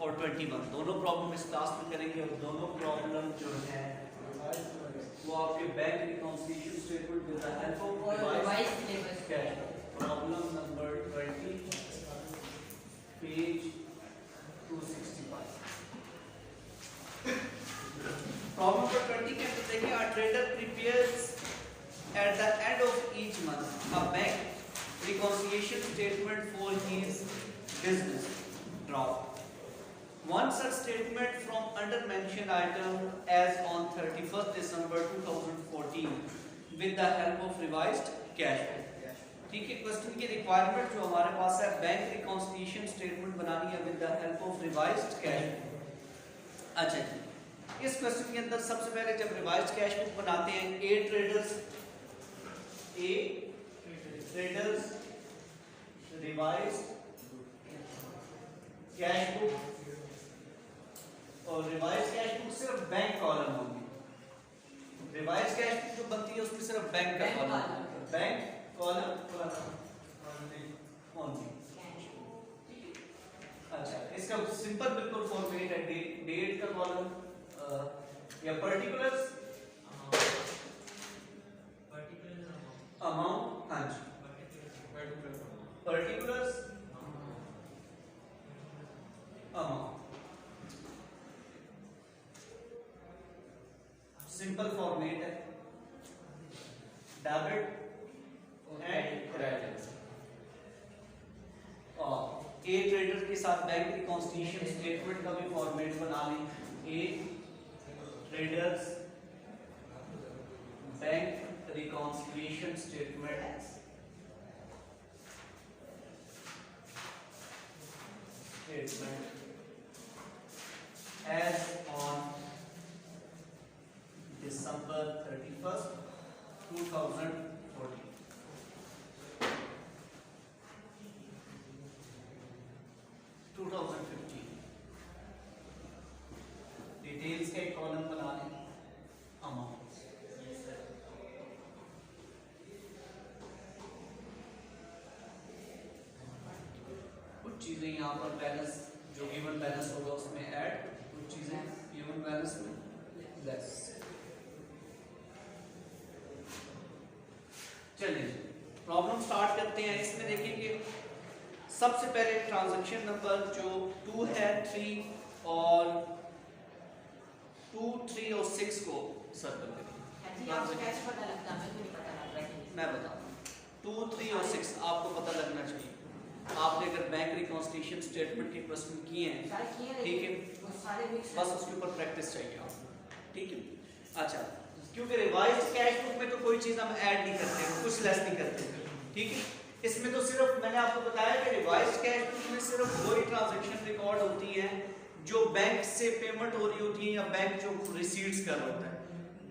और 21 दोनों प्रॉब्लम इस क्लास में करेंगे और दोनों प्रॉब्लम जो है वो आपके bank reconciliation statement with the help of revised cash problem number 20 page 265 problem number 20 के अंदर देखिए a trader prepares at the end of each month a bank reconciliation statement for his business draft. One such statement from under mentioned item as on 31st December 2014 with the help of revised cash flow. ठीक है, question की requirement जो हमारे पास है bank reconciliation statement बनानी है with the help of revised cash flow. अच्छा जी, इस क्वेश्चन के अंदर सबसे पहले जब रिवाइज्ड कैश बुक बनाते हैं ए ट्रेडर्स रिवाइज्ड कैश बुक और रिवाइज्ड कैश बुक सिर्फ बैंक कॉलम होगी। रिवाइज्ड कैश बुक जो बनती है उसमें सिर्फ बैंक का कॉलम, बैंक कॉलम ओनली। अच्छा, इसका सिंपल बिल्कुल फॉर्मेट है, डेट का कॉलम या पर्टिकुलर्स अमाउंट, हाँ जी पर्टिकुलर्स अमाउंट, सिंपल फॉर्मेट है डेबिट एंड क्रेडिट। और ए ट्रेडर के साथ बैंक रिकॉन्सिलिएशन स्टेटमेंट का भी फॉर्मेट बना लें, a traders bank reconciliation statement as on December 31st 2014 2015 details का एक कॉलम बना लें अमाउंट। चीजें यहाँ पर बैलेंस जो गिवन बैलेंस होगा उसमें ऐड, कुछ चीजें गिवन बैलेंस में लेस। चलिए प्रॉब्लम स्टार्ट करते हैं। इसमें देखेंगे सबसे पहले ट्रांजैक्शन नंबर जो 2 है 3 और 2, 3 और 6 को सर्कल करें। मैं बताऊँ 2, 3 और 6 आपको पता लगना चाहिए। आपने अगर बैंक रिकॉन्सिलिएशन स्टेटमेंट के क्वेश्चन किए हैं, ठीक है, बस उसके ऊपर प्रैक्टिस चाहिए आपको, ठीक है। अच्छा, क्योंकि रिवाइज्ड कैश बुक में तो कोई चीज हम ऐड नहीं करते, कुछ लेस नहीं करते, ठीक है। इसमें तो सिर्फ मैंने आपको बताया कि रिवाइज्ड कैश बुक में सिर्फ वही ट्रांजैक्शन रिकॉर्ड होती है जो बैंक से पेमेंट हो रही होती है या बैंक जो रिसीट्स कर रहा होता है।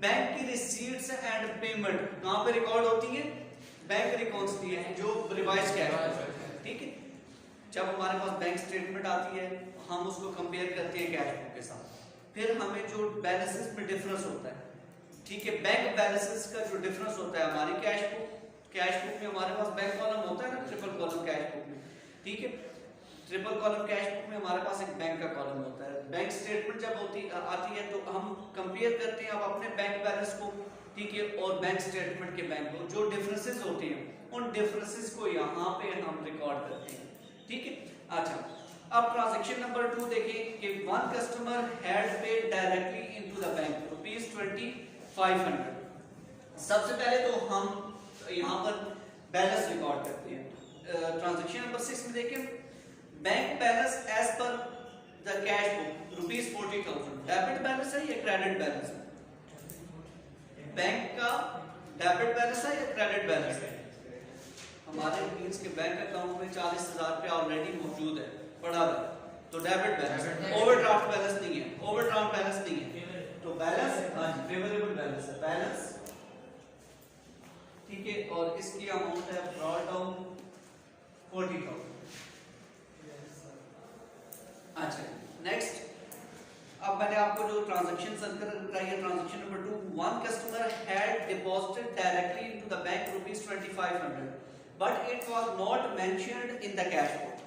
बैंक की रिसीट्स एंड पेमेंट कहाँ पे रिकॉर्ड होती है? बैंक रिकॉन्सिलिएशन जो रिवाइज्ड कैश बुक, ठीक है। जब हमारे पास बैंक स्टेटमेंट आती है हम उसको कंपेयर करते हैं कैश बुक के साथ, फिर हमें जो बैलेंसेस में डिफरेंस होता है, ठीक है, बैंक बैलेंसेस का जो डिफरेंस होता है हमारी कैश बुक में हमारे पास बैंक कॉलम होता है ना, ट्रिपल कॉलम कैश बुक में, ठीक है। ट्रिपल कॉलम कैश बुक में हमारे पास एक बैंक का कॉलम होता है। बैंक स्टेटमेंट जब आती है तो हम कंपेयर करते हैं अब अपने बैंक बैलेंस को, ठीक है, और बैंक स्टेटमेंट के बैंक को, जो डिफरेंसेस होते हैं उन डिफरेंसेस को यहाँ पे हम रिकॉर्ड करते हैं, ठीक है। अच्छा, अब ट्रांजैक्शन नंबर 2 देखें कि one customer had paid directly into the bank ₹2500। सबसे पहले तो हम यहाँ पर बैलेंस रिकॉर्ड करते हैं। ट्रांजैक्शन नंबर 6 में देखें bank balance as per the cash book ₹40,000 debit balance है या क्रेडिट बैलेंस है? बैंक का डेबिट बैलेंस है या क्रेडिट बैलेंस है? हमारे मींस के बैंक अकाउंट में 40,000 रुपया ऑलरेडी मौजूद है, पड़ा है, तो डेबिट बैलेंस, ओवरड्राफ्ट बैलेंस नहीं है, ओवरड्राफ्ट बैलेंस नहीं है, तो बैलेंस फेवरेबल बैलेंस है, बैलेंस, ठीक है। और इसकी अमाउंट है ब्रॉट डाउन 40,000। अच्छा, नेक्स्ट अब मैंने आपको जो ट्रांजैक्शन सर्कल बताई है, transaction number 2, one customer had deposited directly into the bank ₹2500 but it was not mentioned in the cash book।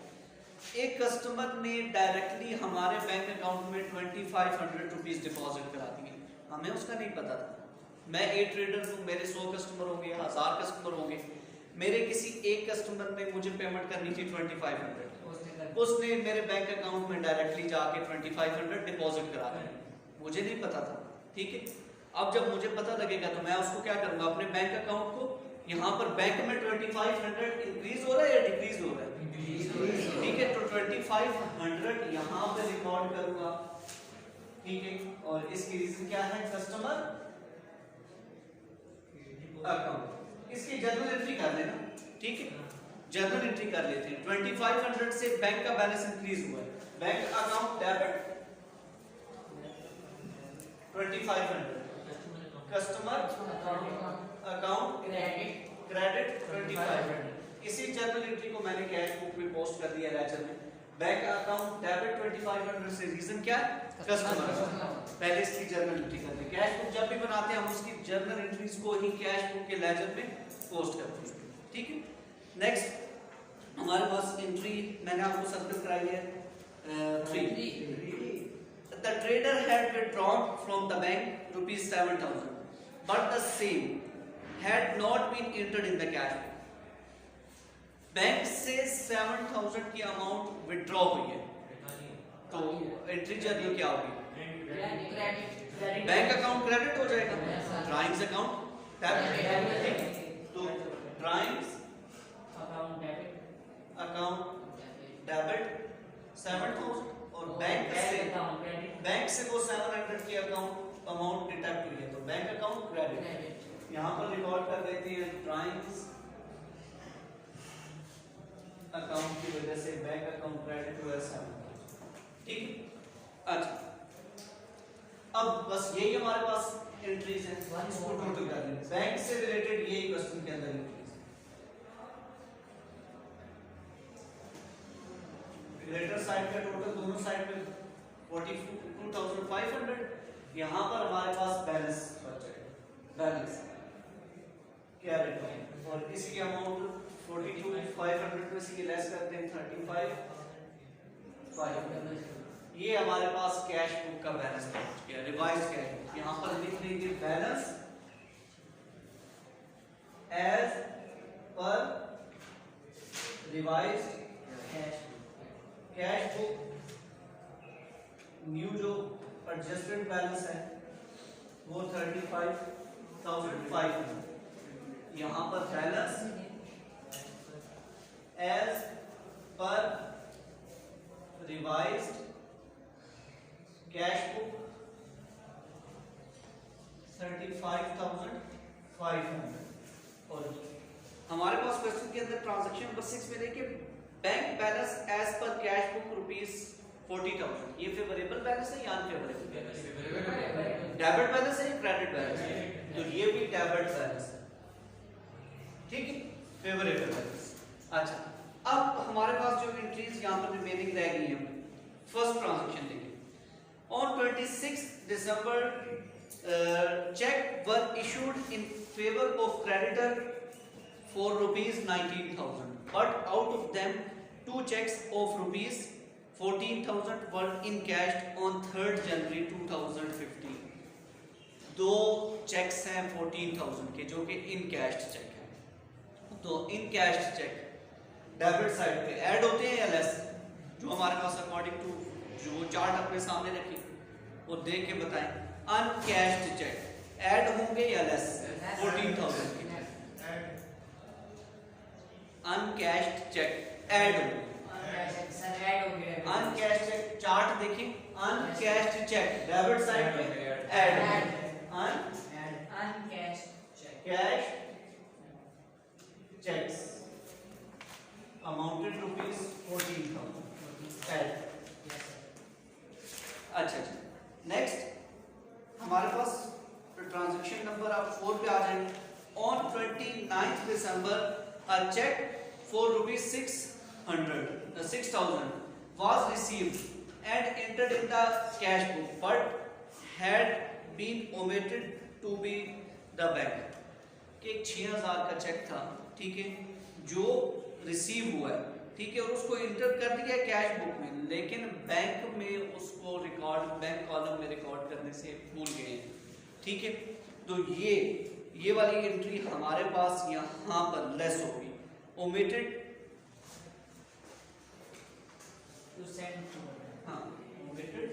एक कस्टमर ने डायरेक्टली हमारे बैंक अकाउंट में 2500 रुपीज डिपॉजिट करा दिए, हमें उसका नहीं पता था। मैं एक ट्रेडर हूँ, मेरे 100 कस्टमर होंगे, 1000 कस्टमर होंगे, मेरे किसी एक कस्टमर ने मुझे पेमेंट करनी थी 2500, उसने मेरे बैंक अकाउंट में डायरेक्टली जाके 2500 डिपॉजिट करा दिया, मुझे नहीं पता था। ठीक है, अब जब मुझे पता लगेगा तो मैं उसको क्या करूंगा, अपने बैंक अकाउंट को यहाँ पर बैंक में 2500 इंक्रीज हो रहा है या डिक्रीज हो रहा है? ठीक है, तो 2500 यहाँ पे रिकॉर्ड करूंगा। ठीक है, और इसकी रीजन क्या है? Customer account. इसकी जर्नल एंट्री कर लेना। ठीक है, जर्नल एंट्री कर लेते हैं। 2500 से बैंक का बैलेंस इंक्रीज हुआ है, bank account debit 2500, customer account credit 2500। इसी जर्नल एंट्री को मैंने कैश बुक में पोस्ट कर दिया लेजर में। बैंक अकाउंट डेबिट 2500 से रीजन क्या है? कस्टमर। पहले इसकी जर्नल एंट्री कर ली। कैश बुक जब भी बनाते हैं हम उसकी जर्नल एंट्रीज को ही कैश बुक के लेजर में पोस्ट करते हैं। ठीक है, नेक्स्ट हमारे पास एंट्री मैंने आपको सर्कल कराई है 3। The trader had withdrawn from the bank ₹7,000, but the same had not been entered in the cash book. Bank से 7,000 की अमाउंट विड्रॉ हुई है, तो एंट्री जर्नल क्या होगी? बैंक अकाउंट क्रेडिट हो जाएगा, ड्राइंग्स अकाउंट डेबिट। तो ड्राइंग्स अकाउंट डेबिट 7,000 और बैंक से वो 700 की अकाउंट अमाउंट डिडक्ट हुई है, तो बैंक अकाउंट क्रेडिट। यहाँ पर रिकॉर्ड कर देते हैं ड्राइंग्स अकाउंट की वजह से बैंक अकाउंट क्रेडिट हुआ है। ठीक है, अच्छा अब बस यही हमारे पास एंट्रीज हैं, इसको टोटल कर लेंगे। बैंक से रिलेटेड यही क्वेश्चन के अंदर एंट्रीज क्रेडिटर साइड का टोटल दोनों साइड में 42,500। यहाँ पर हमारे पास बैलेंस बच जाएगा, बैलेंस कैरेट, और इसकी अमाउंट 42,500 में से लेस करते हैं 35,500। ये हमारे पास कैश बुक का बैलेंस पहुंच गया, रिवाइज कैश बुक। यहाँ पर लिख लेंगे balance as per revise cash book. New जो एडजस्टेड बैलेंस है वो 35,500। यहाँ पर balance as per revised cash book 35,500। और हमारे पास क्वेश्चन के अंदर ट्रांजैक्शन नंबर 6 में देखिए bank balance as per cash book ₹40,000। ये फेवरेबल बैलेंस है या अनफेवरेबल बैलेंस? डेबिट बैलेंस है या क्रेडिट बैलेंस है? तो ये भी डेबिट बैलेंस है। ठीक है, फेवरेबल बैलेंस। अच्छा, अब हमारे पास जो एंट्रीज यहाँ पर रिमेनिंग रह गई हैं, फर्स्ट ट्रांजैक्शन देखिए। On 26 December, check were issued in favor of creditor for ₹19,000, but out of them 2 checks of ₹14,000 were encashed on 3rd January 2015। 2 checks हैं 14,000 के जो कि इनकैश्ड चेक हैं। तो इनकैश्ड चेक डेबिट साइड पे ऐड होते हैं या लेस? जो हमारे पास अकॉर्डिंग टू जो चार्ट अपने सामने रखिए वो देख के बताएं, अनकैश्ड चेक ऐड होंगे या लेस? 14,000 के अनकैश्ड चेक ऐड होंगे। अनकैश्ड चेक चार्ट देखिए, अनकैश्ड चेक डेबिट साइड पे add, cash cheques amounted ₹14,000 add. अच्छा, नेक्स्ट हमारे पास ट्रांजैक्शन नंबर आप 4 पे आ जाएंगे। On 29 December a cheque for ₹6,000 was received and entered in the cash book but had been omitted to be the bank। कि 6,000 का चेक था, ठीक है, जो रिसीव हुआ है, ठीक है, और उसको इंटर कर दिया कैश बुक में, लेकिन बैंक में उसको रिकॉर्ड, बैंक कॉलम में रिकॉर्ड करने से भूल गए हैं। ठीक है, तो ये वाली एंट्री हमारे पास यहाँ पर लेस होगी, ओमिटेड टू सेंड, हाँ ओमिटेड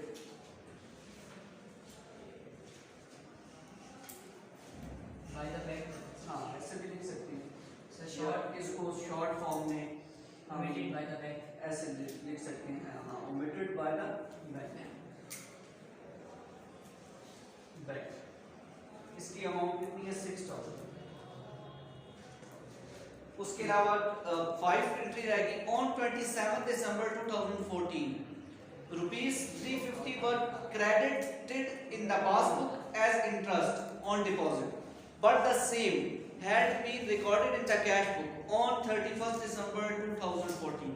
बाय द बैंक। हाँ ऐसे भी लिख सकते हैं, शॉर्ट इसको शॉर्ट फॉर्म में ओमिटेड बाय द बैंक ऐसे लिख सकते हैं, हाँ ओमिटेड बाय द बैंक। इसकी अमाउंट कितनी है 6000। उसके अलावा 5 एंट्री रहेगी on 27 December 2014 ₹350 were credited in the passbook as interest on deposit, but the same had been recorded in the cash book on 31st December 2014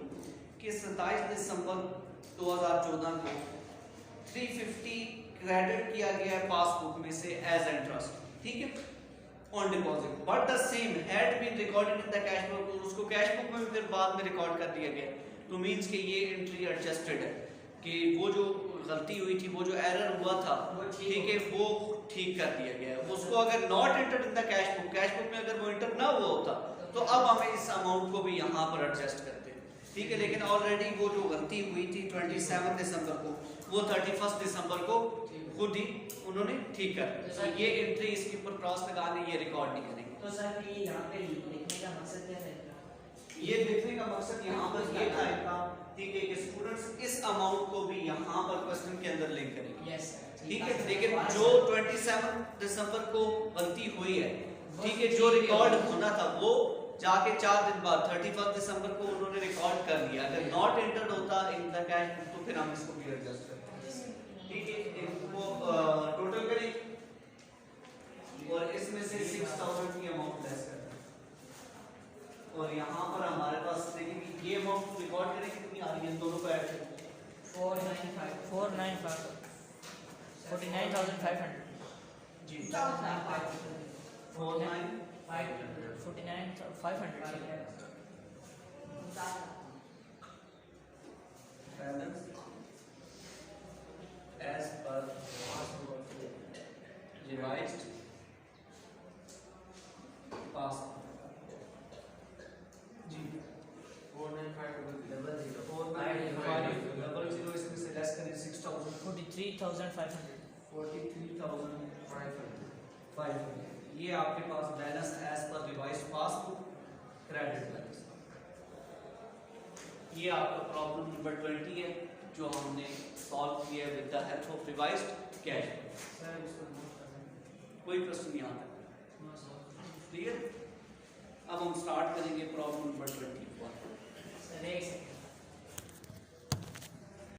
कि 27 दिसंबर 2014 को 350 क्रेडिट किया गया है पासबुक में से एज इंटरेस्ट, ठीक है, on deposit, but the same had been recorded in the cash book, और उसको कैश बुक में फिर बाद में रिकॉर्ड कर दिया गया। तो मींस कि ये एंट्री एडजस्टेड है कि वो जो गलती हुई थी, वो जो एरर हुआ था, ठीक है, वो ठीक कर दिया गया है। उसको अगर not entered in the cash book में अगर वो एंटर ना हुआ होता तो अब हमें इस अमाउंट को भी यहाँ पर एडजस्ट करते हैं, ठीक है, लेकिन ऑलरेडी वो जो गलती हुई थी 27 दिसंबर को, वो 31 दिसंबर को खुद ही उन्होंने ठीक कर दिया। तो ये एंट्री इसके ऊपर क्रॉस लगाने, ये रिकॉर्ड नहीं करेंगे। तो सर ये यहाँ पे लिखने का मकसद क्या है? ये लिखने का मकसद यहाँ पर ये था इनका, ठीक है, कि स्टूडेंट्स इस अमाउंट को भी यहाँ पर क्वेश्चन के अंदर लिंक करेंगे। यस ठीक है, लेकिन जो 27 दिसंबर को गलती हुई है, ठीक है, जो रिकॉर्ड होना था वो जाके 4 दिन बाद 31 दिसंबर को उन्होंने रिकॉर्ड कर लिया। अगर नॉट एंटर्ड होता इन द कैश बुक तो फिर हम इसको भी एडजस्ट करते हैं। ठीक है, इनको टोटल करें और इसमें से 6000 की अमाउंट लेस करते हैं, और यहाँ पर हमारे पास देखिए ये अमाउंट रिकॉर्ड करें कितनी आ रही है, दोनों को ऐड करें 495 49,500 जी 49,500 balance as per revised passbook जी 49500 इसमें से लेस करें 6000 43,500 ये आपके पास balance as per revised passbook credit balance. ये आपका प्रॉब्लम नंबर 20 है जो हमने सॉल्व किया with the help of revised cash. कोई प्रश्न नहीं आता, क्लियर? अब हम स्टार्ट करेंगे प्रॉब्लम नंबर 21।